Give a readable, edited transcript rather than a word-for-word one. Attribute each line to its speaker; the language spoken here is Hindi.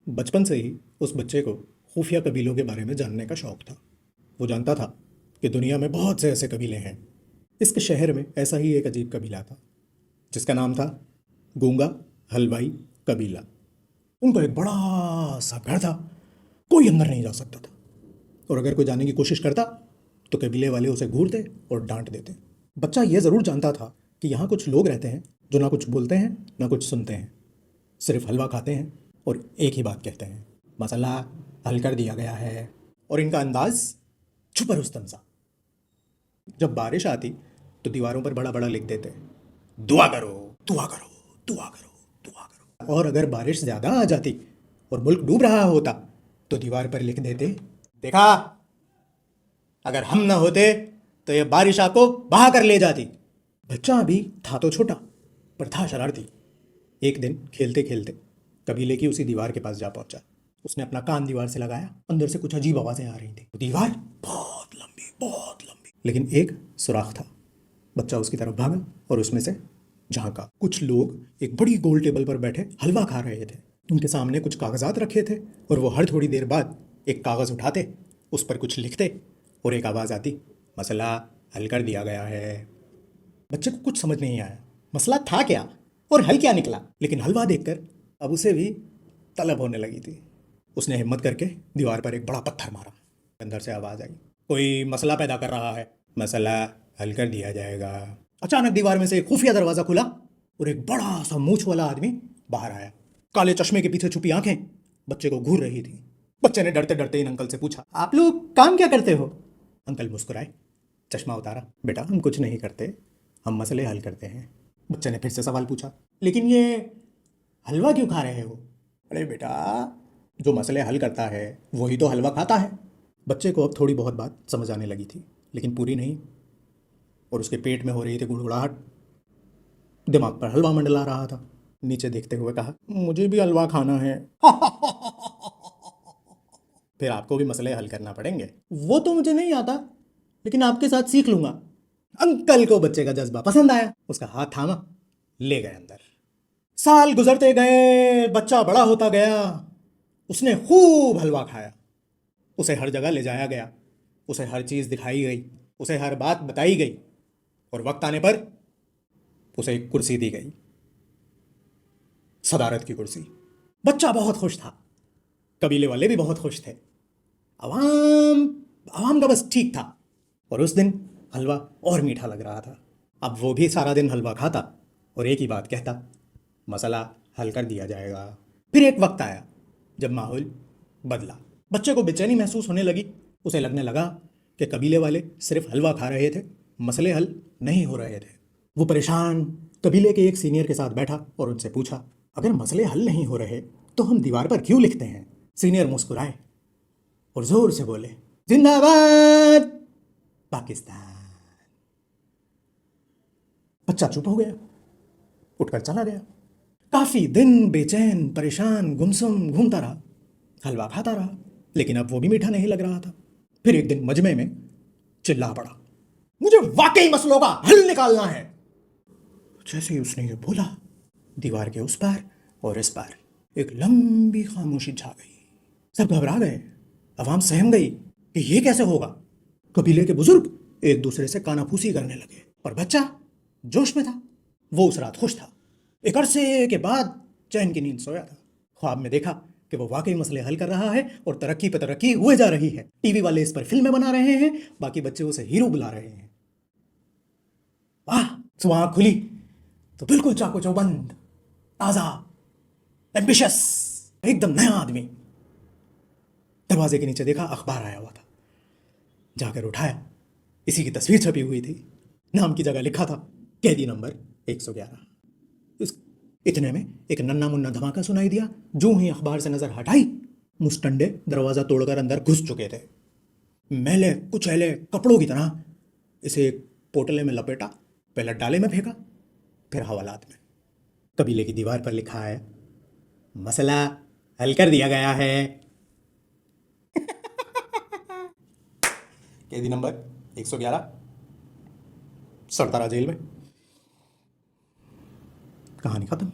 Speaker 1: बचपन से ही उस बच्चे को खुफिया कबीलों के बारे में जानने का शौक था। वो जानता था कि दुनिया में बहुत से ऐसे कबीले हैं। इसके शहर में ऐसा ही एक अजीब कबीला था जिसका नाम था गूंगा हलवाई कबीला। उनका एक बड़ा सा घर था, कोई अंदर नहीं जा सकता था, और अगर कोई जाने की कोशिश करता तो कबीले वाले उसे घूरते और डांट देते। बच्चा यह ज़रूर जानता था कि यहाँ कुछ लोग रहते हैं जो ना कुछ बोलते हैं ना कुछ सुनते हैं, सिर्फ हलवा खाते हैं और एक ही बात कहते हैं, मसाला हल कर दिया गया है। और इनका अंदाज छुपा रुस्तम सा। जब बारिश आती तो दीवारों पर बड़ा बड़ा लिख देते, दुआ करो दुआ करो दुआ करो दुआ करो। और अगर बारिश ज़्यादा आ जाती और मुल्क डूब रहा होता तो दीवार पर लिख देते, देखा, अगर हम ना होते तो ये बारिश आपको बहा कर ले जाती। बच्चा अभी था तो छोटा, पर था शरारती। एक दिन खेलते खेलते कबीले की उसी दीवार के पास जा पहुंचा। उसने अपना कान दीवार से लगाया। अंदर से कुछ अजीब आवाजें आ रही थी। दीवार बहुत लंबी, लेकिन एक सुराख था। बच्चा उसकी तरफ भागा और उसमें से झांका। कुछ लोग एक बड़ी गोल टेबल पर बैठे हलवा खा रहे थे। उनके सामने कुछ कागजात रखे थे और वो हर थोड़ी देर बाद एक कागज उठाते, उस पर कुछ लिखते और एक आवाज़ आती, मसला हल कर दिया गया है। बच्चे को कुछ समझ नहीं आया, मसला था क्या और हल क्या निकला। लेकिन हलवा देखकर अब उसे भी तलब होने लगी थी। उसने हिम्मत करके दीवार पर एक बड़ा पत्थर मारा। अंदर से आवाज़ आई, कोई मसला पैदा कर रहा है, मसला हल कर दिया जाएगा। अचानक दीवार में से एक खुफिया दरवाज़ा खुला और एक बड़ा सा मूंछ वाला आदमी बाहर आया। काले चश्मे के पीछे छुपी आंखें बच्चे को घूर रही थी। बच्चे ने डरते डरते इन अंकल से पूछा, आप लोग काम क्या करते हो? अंकल मुस्कुराए, चश्मा उतारा, बेटा हम कुछ नहीं करते, हम मसले हल करते हैं। बच्चे ने फिर से सवाल पूछा, लेकिन ये हलवा क्यों खा रहे हो? अरे बेटा, जो मसले हल करता है वही तो हलवा खाता है। बच्चे को अब थोड़ी बहुत बात समझ आने लगी थी, लेकिन पूरी नहीं, और उसके पेट में हो रही थी गुड़गुड़ाहट। दिमाग पर हलवा मंडला रहा था। नीचे देखते हुए कहा, मुझे भी हलवा खाना है। फिर आपको भी मसले हल करना पड़ेंगे। वो तो मुझे नहीं आता, लेकिन आपके साथ सीख लूंगा। अंकल को बच्चे का जज्बा पसंद आया। उसका हाथ थामा, ले गए अंदर। साल गुजरते गए, बच्चा बड़ा होता गया। उसने खूब हलवा खाया। उसे हर जगह ले जाया गया, उसे हर चीज़ दिखाई गई, उसे हर बात बताई गई, और वक्त आने पर उसे एक कुर्सी दी गई, सदारत की कुर्सी। बच्चा बहुत खुश था, कबीले वाले भी बहुत खुश थे। अवाम अवाम का बस ठीक था। और उस दिन हलवा और मीठा लग रहा था। अब वो भी सारा दिन हलवा खाता और एक ही बात कहता, मसला हल कर दिया जाएगा। फिर एक वक्त आया जब माहौल बदला। बच्चे को बेचैनी महसूस होने लगी। उसे लगने लगा कि कबीले वाले सिर्फ हलवा खा रहे थे, मसले हल नहीं हो रहे थे। वो परेशान कबीले के एक सीनियर के साथ बैठा और उनसे पूछा, अगर मसले हल नहीं हो रहे तो हम दीवार पर क्यों लिखते हैं? सीनियर मुस्कुराए और जोर से बोले, जिंदाबाद पाकिस्तान। बच्चा चुप हो गया, उठकर चला गया। काफी दिन बेचैन परेशान गुमसुम घूमता रहा, हलवा खाता रहा, लेकिन अब वो भी मीठा नहीं लग रहा था। फिर एक दिन मजमे में चिल्ला पड़ा, मुझे वाकई मसलों का हल निकालना है। जैसे ही उसने ये बोला, दीवार के उस पार और इस पार एक लंबी खामोशी छा गई। सब घबरा गए, अवाम सहम गई कि ये कैसे होगा। कबीले के बुजुर्ग एक दूसरे से कानाफूसी करने लगे, और बच्चा जोश में था। वो उस रात खुश था। एक अरसे के बाद चैन की नींद सोया था। ख्वाब में देखा कि वो वाकई मसले हल कर ररहा है और तरक्की पे तरक्की हुए जा रही है। टीवी वाले इस पर फिल्में बना रहे हैं, बाकी बच्चे उसे हीरो बुला रहे हैं। वाह, सुबह आँख खुली तो बिल्कुल चाको चौबंद, ताजा, एम्बिशियस, एकदम नया आदमी। दरवाजे के नीचे देखा, अखबार आया हुआ था। जाकर उठाया, इसी की तस्वीर छपी हुई थी। नाम की जगह लिखा था कैदी नंबर 111। इतने में एक नन्ना मुन्ना धमाका सुनाई दिया। जो ही अखबार से नजर हटाई, मुस्टंडे दरवाजा तोड़कर अंदर घुस चुके थे। मैले कुचैले कपड़ों की तरह इसे एक पोटले में लपेटा, पहले डाले में फेंका, फिर हवालात में। कबीले की दीवार पर लिखा है, मसला हल कर दिया गया है। कैदी नंबर 111 सरतारा जेल में। कहानी खत्म।